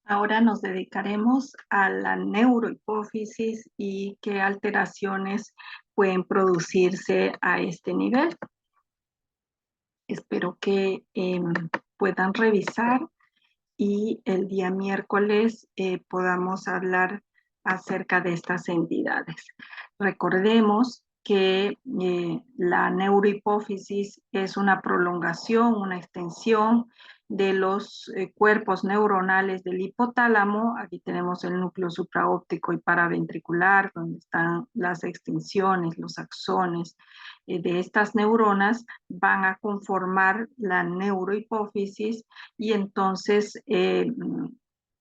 Ahora nos dedicaremos a la neurohipófisis y qué alteraciones pueden producirse a este nivel. Espero que puedan revisar y el día miércoles podamos hablar acerca de estas entidades. Recordemos que la neurohipófisis es una prolongación, una extensión de los cuerpos neuronales del hipotálamo. Aquí tenemos el núcleo supraóptico y paraventricular, donde están las extensiones, los axones de estas neuronas, van a conformar la neurohipófisis y entonces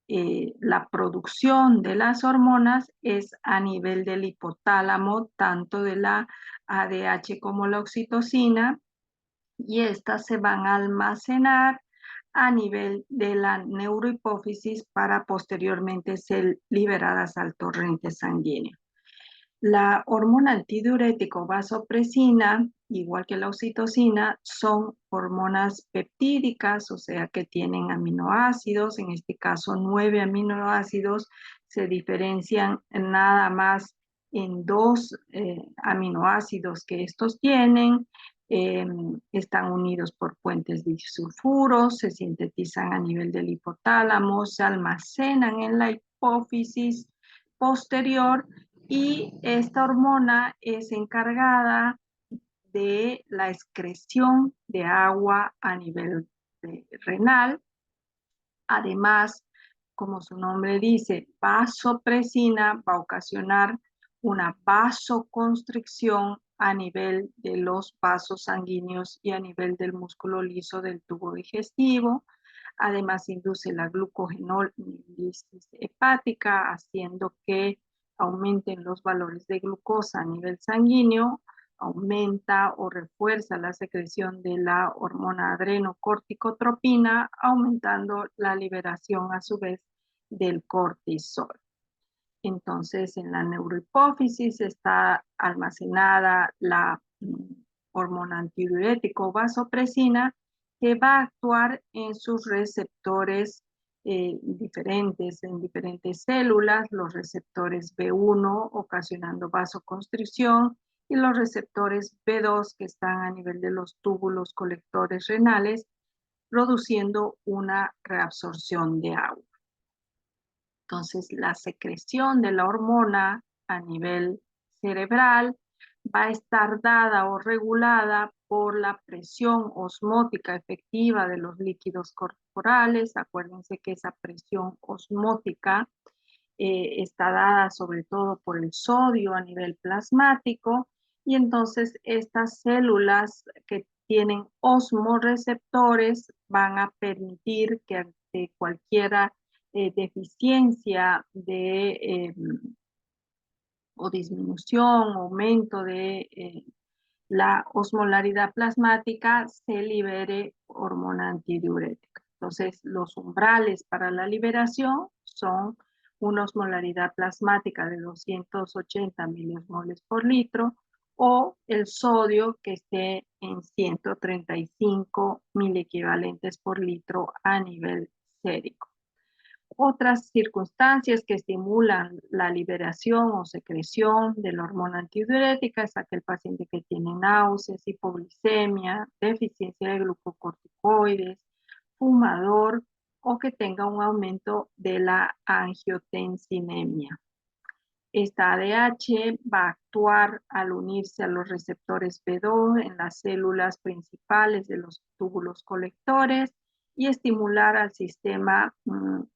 la producción de las hormonas es a nivel del hipotálamo, tanto de la ADH como la oxitocina, y estas se van a almacenar a nivel de la neurohipófisis para posteriormente ser liberadas al torrente sanguíneo. La hormona antidiurético vasopresina, igual que la oxitocina, son hormonas peptídicas, o sea que tienen aminoácidos, en este caso 9 aminoácidos, se diferencian nada más en dos aminoácidos que estos tienen, están unidos por puentes disulfuros, se sintetizan a nivel del hipotálamo, se almacenan en la hipófisis posterior y esta hormona es encargada de la excreción de agua a nivel renal. Además, como su nombre dice, vasopresina va a ocasionar una vasoconstricción a nivel de los vasos sanguíneos y a nivel del músculo liso del tubo digestivo. Además, induce la glucogenólisis hepática, haciendo que aumenten los valores de glucosa a nivel sanguíneo, aumenta o refuerza la secreción de la hormona adrenocorticotropina, aumentando la liberación a su vez del cortisol. Entonces, en la neurohipófisis está almacenada la hormona antidiurético vasopresina, que va a actuar en sus receptores diferentes, en diferentes células, los receptores B1 ocasionando vasoconstricción y los receptores B2 que están a nivel de los túbulos colectores renales, produciendo una reabsorción de agua. Entonces, la secreción de la hormona a nivel cerebral va a estar dada o regulada por la presión osmótica efectiva de los líquidos corporales. Acuérdense que esa presión osmótica está dada sobre todo por el sodio a nivel plasmático, y entonces estas células que tienen osmoreceptores van a permitir que ante cualquiera deficiencia o disminución, aumento de la osmolaridad plasmática, se libere hormona antidiurética. Entonces, los umbrales para la liberación son una osmolaridad plasmática de 280 miliosmoles por litro o el sodio que esté en 135 miliequivalentes por litro a nivel sérico. Otras circunstancias que estimulan la liberación o secreción de la hormona antidiurética es aquel paciente que tiene náuseas, hipoglicemia, deficiencia de glucocorticoides, fumador o que tenga un aumento de la angiotensinemia. Esta ADH va a actuar al unirse a los receptores B2 en las células principales de los túbulos colectores y estimular al sistema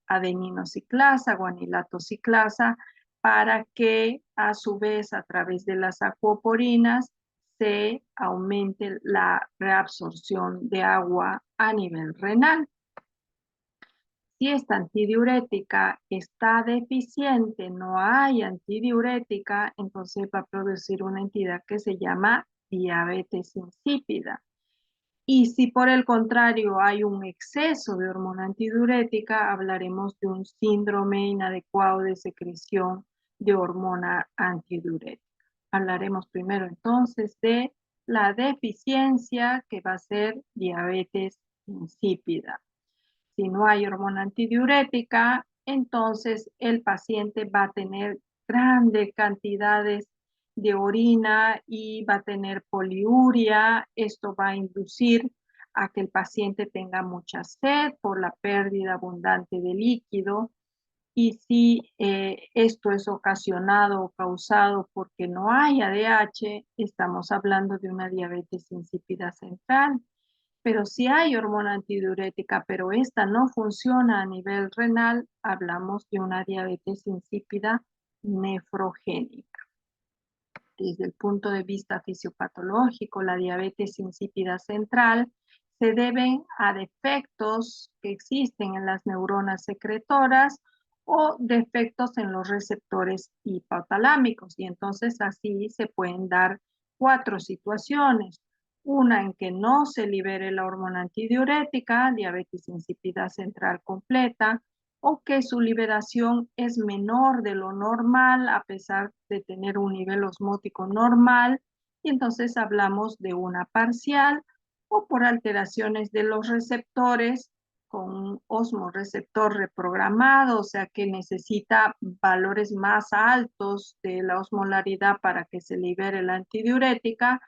adeninociclasa, guanilatociclasa, para que a su vez a través de las acuoporinas se aumente la reabsorción de agua a nivel renal. Si esta antidiurética está deficiente, no hay antidiurética, entonces va a producir una entidad que se llama diabetes insípida. Y si por el contrario hay un exceso de hormona antidiurética, hablaremos de un síndrome inadecuado de secreción de hormona antidiurética. Hablaremos primero entonces de la deficiencia, que va a ser diabetes insípida. Si no hay hormona antidiurética, entonces el paciente va a tener grandes cantidades de orina y va a tener poliuria. Esto va a inducir a que el paciente tenga mucha sed por la pérdida abundante de líquido. Y si esto es ocasionado o causado porque no hay ADH, estamos hablando de una diabetes insípida central. Pero si hay hormona antidiurética, pero esta no funciona a nivel renal, hablamos de una diabetes insípida nefrogénica. Desde el punto de vista fisiopatológico, la diabetes insípida central se debe a defectos que existen en las neuronas secretoras o defectos en los receptores hipotalámicos. Y entonces así se pueden dar 4 situaciones. Una en que no se libere la hormona antidiurética, diabetes insípida central completa, o que su liberación es menor de lo normal a pesar de tener un nivel osmótico normal, y entonces hablamos de una parcial, o por alteraciones de los receptores con un osmoreceptor reprogramado, o sea que necesita valores más altos de la osmolaridad para que se libere la antidiurética,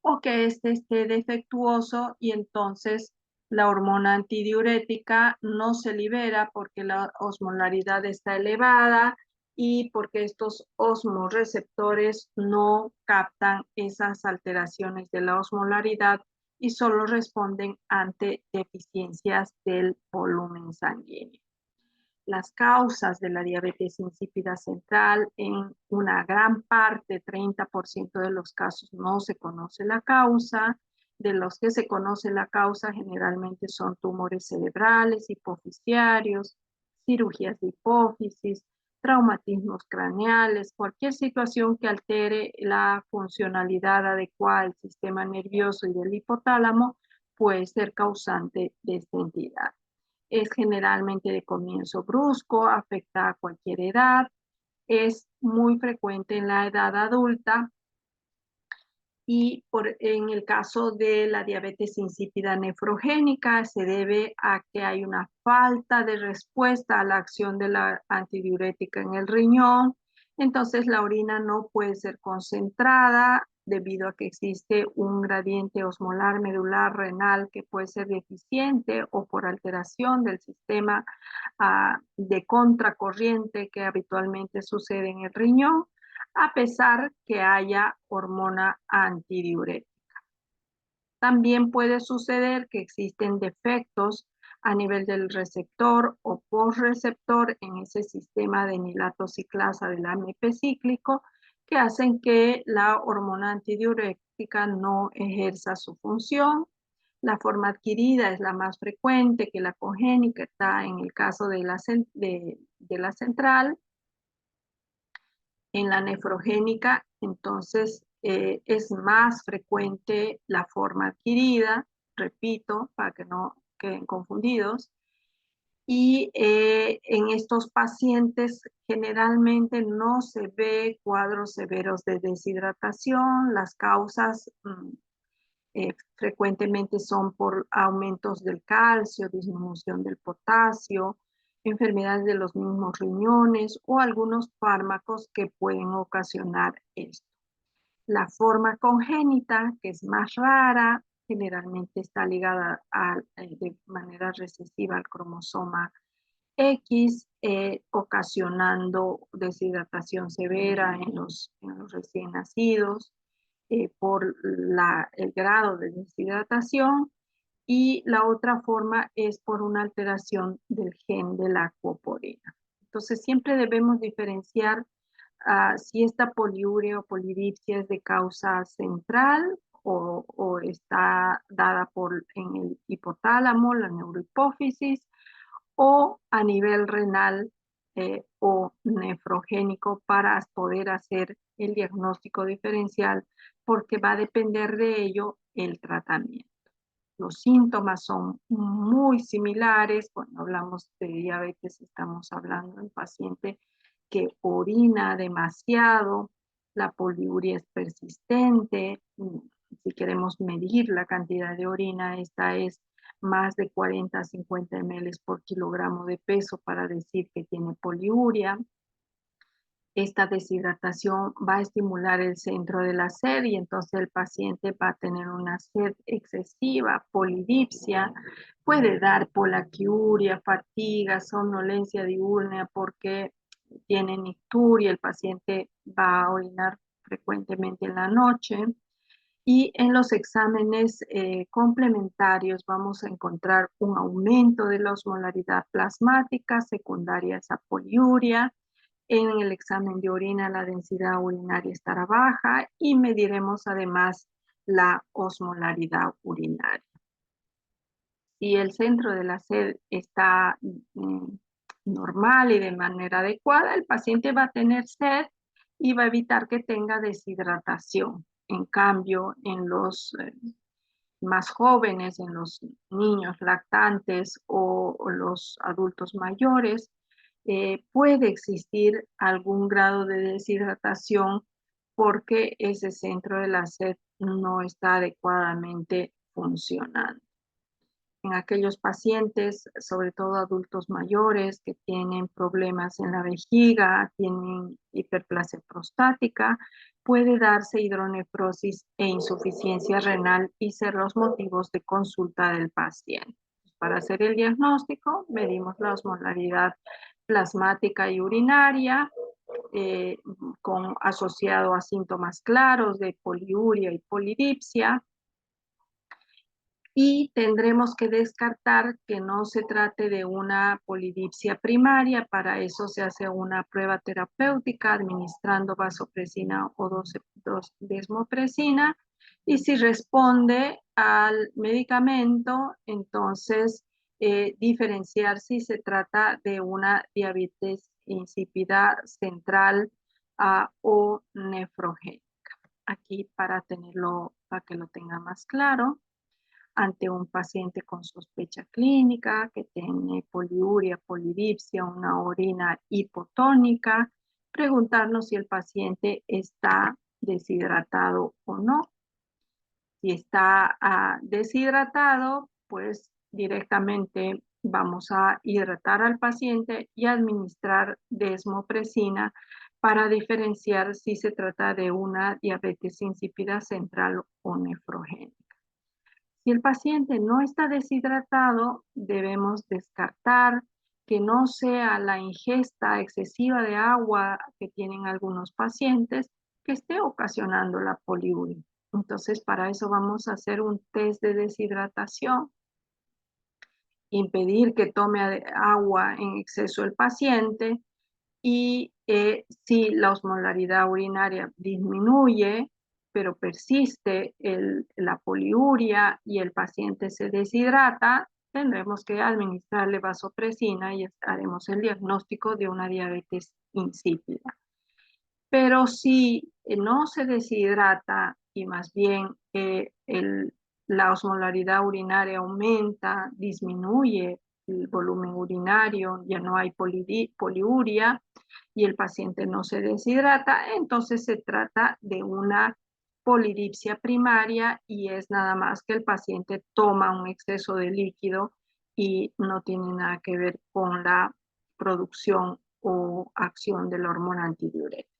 o que este esté defectuoso y entonces la hormona antidiurética no se libera porque la osmolaridad está elevada y porque estos osmoreceptores no captan esas alteraciones de la osmolaridad y solo responden ante deficiencias del volumen sanguíneo. Las causas de la diabetes insípida central, en una gran parte, 30% de los casos, no se conoce la causa. De los que se conoce la causa, generalmente son tumores cerebrales, hipofisiarios, cirugías de hipófisis, traumatismos craneales, cualquier situación que altere la funcionalidad adecuada del sistema nervioso y del hipotálamo puede ser causante de esta entidad. Es generalmente de comienzo brusco, afecta a cualquier edad, es muy frecuente en la edad adulta y en el caso de la diabetes insípida nefrogénica se debe a que hay una falta de respuesta a la acción de la antidiurética en el riñón, entonces la orina no puede ser concentrada debido a que existe un gradiente osmolar medular renal que puede ser deficiente o por alteración del sistema de contracorriente que habitualmente sucede en el riñón, a pesar que haya hormona antidiurética. También puede suceder que existen defectos a nivel del receptor o postreceptor en ese sistema de nilato ciclasa del AMP cíclico que hacen que la hormona antidiurética no ejerza su función. La forma adquirida es la más frecuente que la congénita, está en el caso de la central. En la nefrogénica, entonces, es más frecuente la forma adquirida, repito, para que no queden confundidos. Y en estos pacientes generalmente no se ve cuadros severos de deshidratación. Las causas frecuentemente son por aumentos del calcio, disminución del potasio, enfermedades de los mismos riñones o algunos fármacos que pueden ocasionar esto. La forma congénita, que es más rara, generalmente está ligada de manera recesiva al cromosoma X, ocasionando deshidratación severa en los recién nacidos por el grado de deshidratación, y la otra forma es por una alteración del gen de la acuoporina. Entonces siempre debemos diferenciar si esta poliuria o polidipsia es de causa central o está dada en el hipotálamo, la neurohipófisis, o a nivel renal o nefrogénico para poder hacer el diagnóstico diferencial, porque va a depender de ello el tratamiento. Los síntomas son muy similares. Cuando hablamos de diabetes, estamos hablando de un paciente que orina demasiado, la poliuria es persistente. Si queremos medir la cantidad de orina, esta es más de 40 a 50 ml por kilogramo de peso para decir que tiene poliuria. Esta deshidratación va a estimular el centro de la sed y entonces el paciente va a tener una sed excesiva, polidipsia, puede dar polaquiuria, fatiga, somnolencia diurna porque tiene nicturia, el paciente va a orinar frecuentemente en la noche. Y en los exámenes complementarios vamos a encontrar un aumento de la osmolaridad plasmática secundaria a esa poliuria. En el examen de orina la densidad urinaria estará baja y mediremos además la osmolaridad urinaria. Si el centro de la sed está normal y de manera adecuada, el paciente va a tener sed y va a evitar que tenga deshidratación. En cambio, en los más jóvenes, en los niños lactantes o los adultos mayores, puede existir algún grado de deshidratación porque ese centro de la sed no está adecuadamente funcionando. En aquellos pacientes, sobre todo adultos mayores que tienen problemas en la vejiga, tienen hiperplasia prostática, puede darse hidronefrosis e insuficiencia renal y ser los motivos de consulta del paciente. Para hacer el diagnóstico, medimos la osmolaridad plasmática y urinaria, asociado a síntomas claros de poliuria y polidipsia, y tendremos que descartar que no se trate de una polidipsia primaria. Para eso se hace una prueba terapéutica administrando vasopresina o desmopresina, y si responde al medicamento, entonces diferenciar si se trata de una diabetes insípida central o nefrogénica. Aquí para que lo tenga más claro, ante un paciente con sospecha clínica que tiene poliuria, polidipsia, una orina hipotónica, preguntarnos si el paciente está deshidratado o no. Si está deshidratado, pues directamente vamos a hidratar al paciente y administrar desmopresina para diferenciar si se trata de una diabetes insípida central o nefrogénica. Si el paciente no está deshidratado, debemos descartar que no sea la ingesta excesiva de agua que tienen algunos pacientes que esté ocasionando la poliuria. Entonces, para eso vamos a hacer un test de deshidratación, impedir que tome agua en exceso el paciente, y si la osmolaridad urinaria disminuye, pero persiste la poliuria y el paciente se deshidrata, tendremos que administrarle vasopresina y haremos el diagnóstico de una diabetes insípida. Pero si no se deshidrata y más bien la osmolaridad urinaria aumenta, disminuye el volumen urinario, ya no hay poliuria y el paciente no se deshidrata, entonces se trata de una polidipsia primaria y es nada más que el paciente toma un exceso de líquido y no tiene nada que ver con la producción o acción de la hormona antidiurética.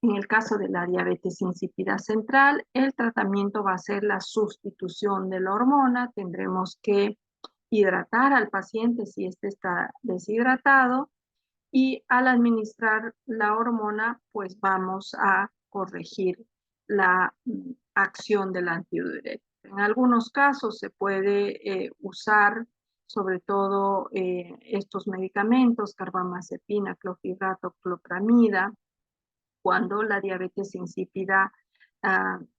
En el caso de la diabetes insípida central, el tratamiento va a ser la sustitución de la hormona. Tendremos que hidratar al paciente si éste está deshidratado, y al administrar la hormona, pues vamos a corregir la acción del antidiurético. En algunos casos se puede usar sobre todo estos medicamentos, carbamazepina, clofirato, clopramida, cuando la diabetes insípida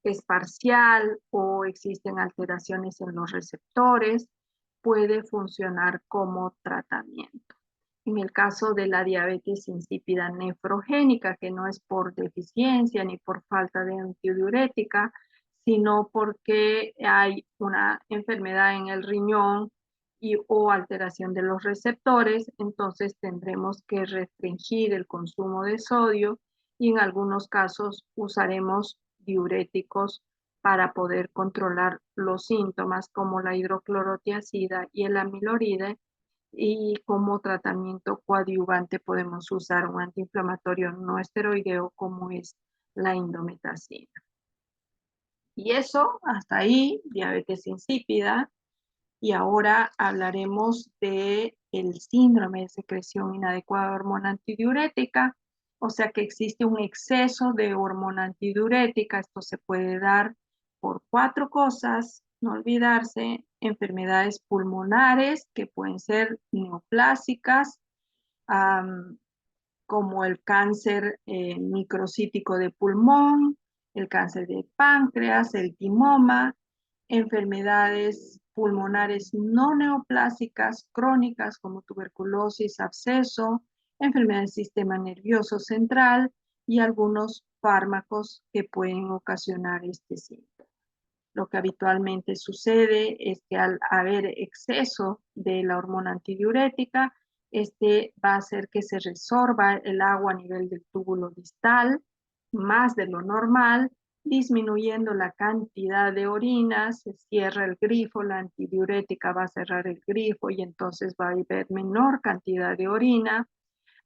es parcial o existen alteraciones en los receptores, puede funcionar como tratamiento. En el caso de la diabetes insípida nefrogénica, que no es por deficiencia ni por falta de antidiurética, sino porque hay una enfermedad en el riñón o alteración de los receptores, entonces tendremos que restringir el consumo de sodio y en algunos casos usaremos diuréticos para poder controlar los síntomas como la hidroclorotiazida y el amiloride. Y como tratamiento coadyuvante podemos usar un antiinflamatorio no esteroideo como es la indometacina. Y eso, hasta ahí, diabetes insípida. Y ahora hablaremos de el síndrome de secreción inadecuada de hormona antidiurética, o sea que existe un exceso de hormona antidiurética. Esto se puede dar por 4 cosas, no olvidarse: enfermedades pulmonares que pueden ser neoplásicas, como el cáncer microcítico de pulmón, el cáncer de páncreas, el timoma, enfermedades pulmonares no neoplásicas crónicas como tuberculosis, absceso, enfermedad del sistema nervioso central y algunos fármacos que pueden ocasionar este síntoma. Lo que habitualmente sucede es que al haber exceso de la hormona antidiurética, este va a hacer que se resorba el agua a nivel del túbulo distal, más de lo normal, disminuyendo la cantidad de orina. Se cierra el grifo, la antidiurética va a cerrar el grifo y entonces va a haber menor cantidad de orina.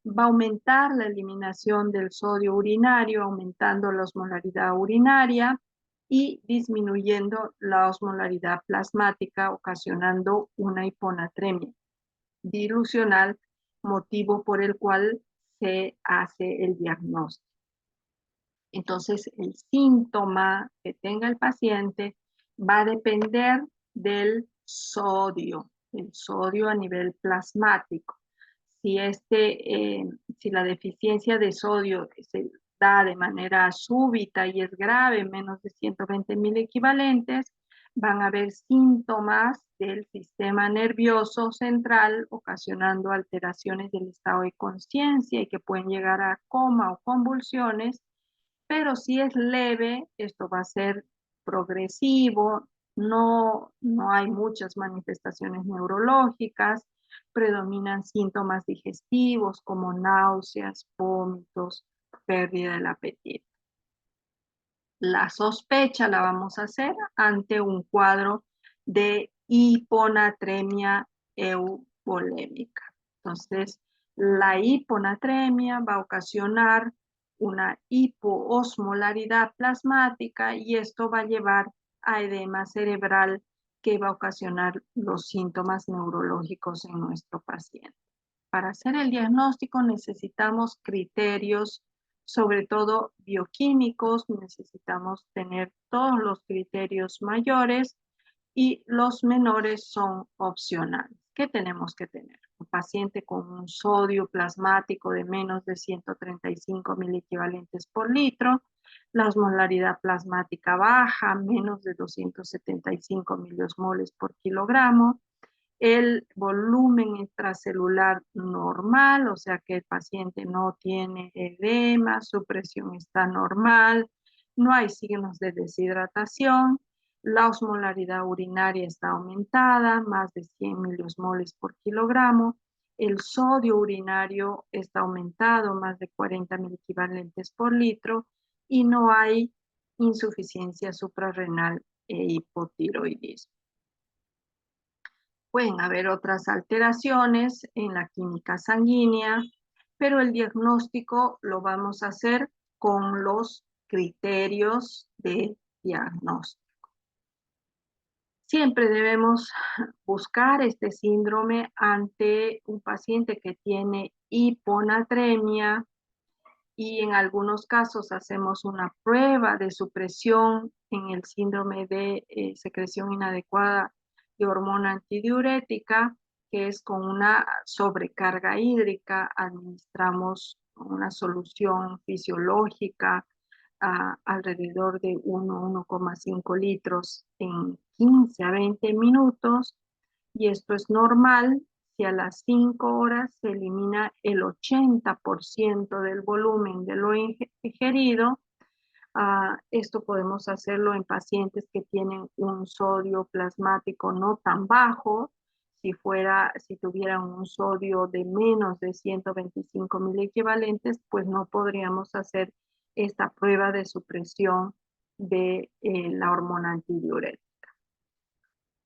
Va a aumentar la eliminación del sodio urinario, aumentando la osmolaridad urinaria y disminuyendo la osmolaridad plasmática, ocasionando una hiponatremia dilucional, motivo por el cual se hace el diagnóstico. Entonces, el síntoma que tenga el paciente va a depender del sodio, el sodio a nivel plasmático. Si la deficiencia de sodio se da de manera súbita y es grave, menos de 120.000 equivalentes, van a haber síntomas del sistema nervioso central, ocasionando alteraciones del estado de conciencia y que pueden llegar a coma o convulsiones. Pero si es leve, esto va a ser progresivo, no hay muchas manifestaciones neurológicas, predominan síntomas digestivos como náuseas, vómitos, pérdida del apetito. La sospecha la vamos a hacer ante un cuadro de hiponatremia euvolémica. Entonces, la hiponatremia va a ocasionar una hipoosmolaridad plasmática y esto va a llevar a edema cerebral que va a ocasionar los síntomas neurológicos en nuestro paciente. Para hacer el diagnóstico necesitamos criterios, sobre todo bioquímicos, necesitamos tener todos los criterios mayores y los menores son opcionales. ¿Qué tenemos que tener? Un paciente con un sodio plasmático de menos de 135.000 equivalentes por litro, la osmolaridad plasmática baja, menos de 275 miliosmoles por kilogramo, el volumen intracelular normal, o sea que el paciente no tiene edema, su presión está normal, no hay signos de deshidratación, la osmolaridad urinaria está aumentada, más de 100 miliosmoles por kilogramo, el sodio urinario está aumentado, más de 40.000 equivalentes por litro, y no hay insuficiencia suprarrenal e hipotiroidismo. Pueden haber otras alteraciones en la química sanguínea, pero el diagnóstico lo vamos a hacer con los criterios de diagnóstico. Siempre debemos buscar este síndrome ante un paciente que tiene hiponatremia y en algunos casos hacemos una prueba de supresión en el síndrome de secreción inadecuada de hormona antidiurética, que es con una sobrecarga hídrica. Administramos una solución fisiológica alrededor de 1,5 litros en 15 a 20 minutos, y esto es normal. Si a las 5 horas se elimina el 80% del volumen de lo ingerido, esto podemos hacerlo en pacientes que tienen un sodio plasmático no tan bajo. Si tuvieran un sodio de menos de 125.000 equivalentes, pues no podríamos hacer esta prueba de supresión de la hormona antidiurética.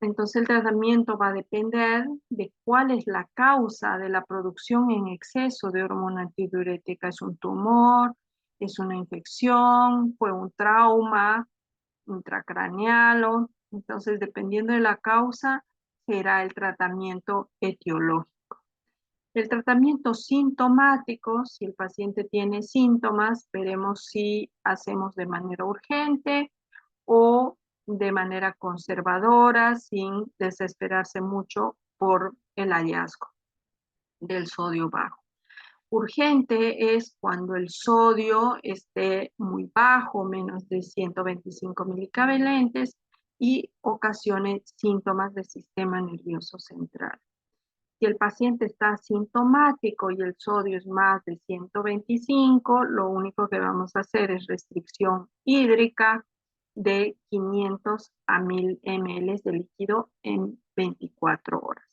Entonces el tratamiento va a depender de cuál es la causa de la producción en exceso de hormona antidiurética. ¿Es un tumor? ¿Es una infección? ¿Fue un trauma intracraneal? Entonces, dependiendo de la causa, será el tratamiento etiológico. El tratamiento sintomático, si el paciente tiene síntomas, veremos si hacemos de manera urgente o de manera conservadora, sin desesperarse mucho por el hallazgo del sodio bajo. Urgente es cuando el sodio esté muy bajo, menos de 125 milicavalentes, y ocasione síntomas del sistema nervioso central. Si el paciente está asintomático y el sodio es más de 125, lo único que vamos a hacer es restricción hídrica de 500 a 1000 ml de líquido en 24 horas.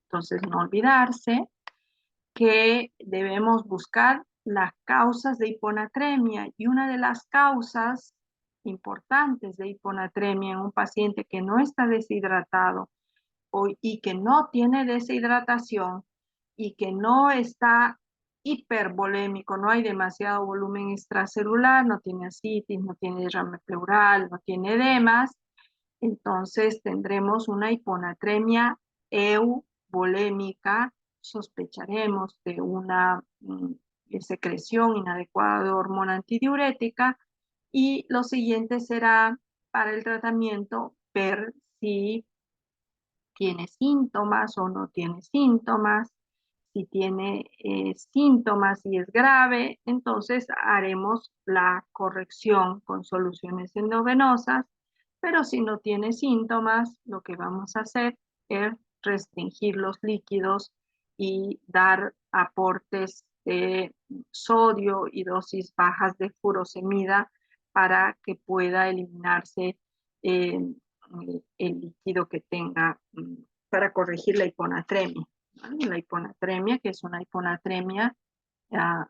Entonces, no olvidarse que debemos buscar las causas de hiponatremia, y una de las causas importantes de hiponatremia en un paciente que no está deshidratado y que no tiene deshidratación y que no está hipervolémico, no hay demasiado volumen extracelular, no tiene ascitis, no tiene derrame pleural, no tiene edemas, entonces tendremos una hiponatremia euvolémica, sospecharemos de una secreción inadecuada de hormona antidiurética, y lo siguiente será para el tratamiento ver si tiene síntomas o no tiene síntomas. Si tiene síntomas y es grave, entonces haremos la corrección con soluciones endovenosas, pero si no tiene síntomas, lo que vamos a hacer es restringir los líquidos y dar aportes de sodio y dosis bajas de furosemida para que pueda eliminarse eh, el líquido que tenga para corregir la hiponatremia. ¿Vale? La hiponatremia, que es una hiponatremia uh,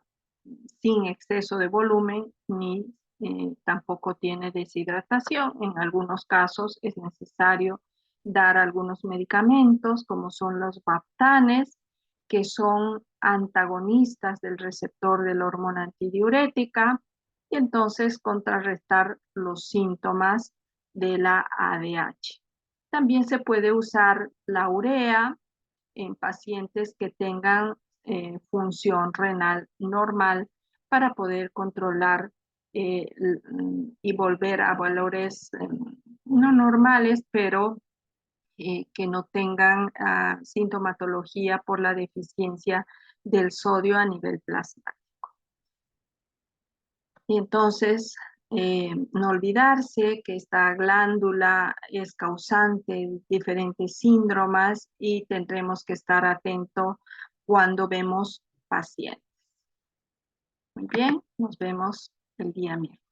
sin exceso de volumen ni tampoco tiene deshidratación. En algunos casos es necesario dar algunos medicamentos como son los baptanes, que son antagonistas del receptor de la hormona antidiurética, y entonces contrarrestar los síntomas de la ADH. También se puede usar la urea en pacientes que tengan función renal normal para poder controlar y volver a valores no normales, pero que no tengan sintomatología por la deficiencia del sodio a nivel plasmático. Y entonces, no olvidarse que esta glándula es causante de diferentes síndromes y tendremos que estar atentos cuando vemos pacientes. Muy bien, nos vemos el día miércoles.